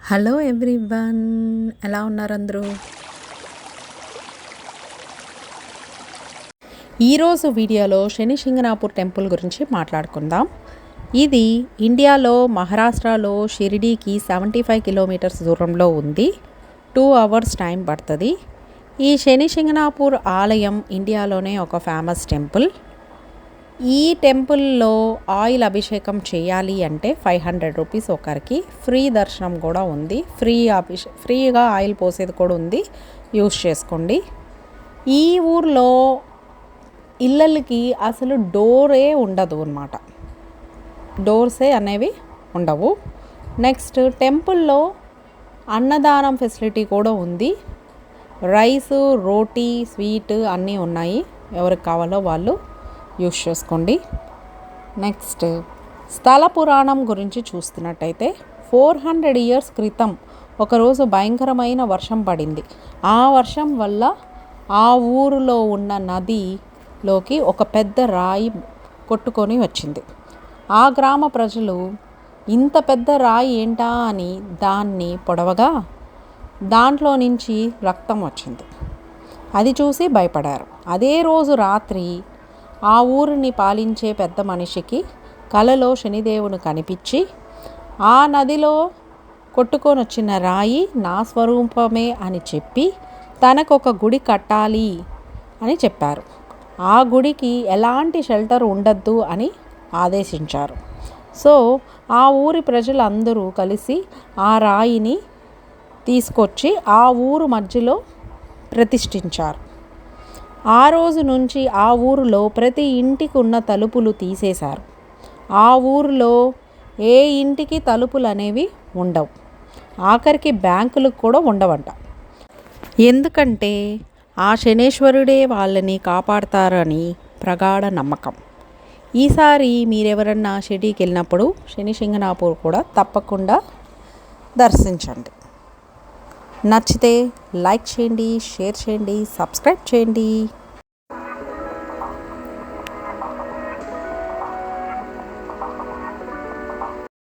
Hello everyone, ఎలా ఉన్నారు అందరూ? ఈరోజు వీడియోలో శని సింగనాపూర్ టెంపుల్ గురించి మాట్లాడుకుందాం. ఇది ఇండియాలో మహారాష్ట్రలో షిరిడీకి 75 కిలోమీటర్స్ దూరంలో ఉంది. 2 hours టైం పడుతుంది. ఈ శని సింగనాపూర్ ఆలయం ఇండియాలోనే ఒక ఫేమస్ టెంపుల్. ఈ టెంపుల్లో ఆయిల్ అభిషేకం చేయాలి అంటే 500 రూపీస్ ఒకరికి. ఫ్రీ దర్శనం కూడా ఉంది. ఫ్రీగా ఆయిల్ పోసేది కూడా ఉంది, యూస్ చేసుకోండి. ఈ ఊర్లో ఇళ్ళకి అసలు డోరే ఉండదు అన్నమాట. డోర్సే అనేవి ఉండవు. నెక్స్ట్ టెంపుల్లో అన్నదానం ఫెసిలిటీ కూడా ఉంది. రైసు, రోటీ, స్వీట్ అన్నీ ఉన్నాయి. ఎవరికి కావాలో వాళ్ళు యూస్ చేసుకోండి. నెక్స్ట్ స్థల పురాణం గురించి చూస్తున్నట్టయితే 400 years క్రితం ఒకరోజు భయంకరమైన వర్షం పడింది. ఆ వర్షం వల్ల ఆ ఊరిలో ఉన్న నదిలోకి ఒక పెద్ద రాయి కొట్టుకొని వచ్చింది. ఆ గ్రామ ప్రజలు ఇంత పెద్ద రాయి ఏంటా అని దాన్ని పొడవగా దాంట్లో నుంచి రక్తం వచ్చింది. అది చూసి భయపడారు. అదే రోజు రాత్రి ఆ ఊరిని పాలించే పెద్ద మనిషికి కలలో శనిదేవుడు కనిపించి, ఆ నదిలో కొట్టుకొని వచ్చిన రాయి నా స్వరూపమే అని చెప్పి తనకు ఒక గుడి కట్టాలి అని చెప్పారు. ఆ గుడికి ఎలాంటి షెల్టర్ ఉండద్దు అని ఆదేశించారు. సో ఆ ఊరి ప్రజలందరూ కలిసి ఆ రాయిని తీసుకొచ్చి ఆ ఊరు మధ్యలో ప్రతిష్ఠించారు. ఆ రోజు నుంచి ఆ ఊరిలో ప్రతి ఇంటికి ఉన్న తలుపులు తీసేశారు. ఆ ఊరిలో ఏ ఇంటికి తలుపులు అనేవి ఉండవు. ఆఖరికి బ్యాంకులకు కూడా ఉండవంట. ఎందుకంటే ఆ శనేశ్వరుడే వాళ్ళని కాపాడతారని ప్రగాఢ నమ్మకం. ఈసారి మీరెవరన్నా షిరిడీకి వెళ్ళినప్పుడు శని సింగనాపూర్ కూడా తప్పకుండా దర్శించండి. నచ్చితే లైక్ చేయండి, షేర్ చేయండి, సబ్స్క్రైబ్ చేయండి.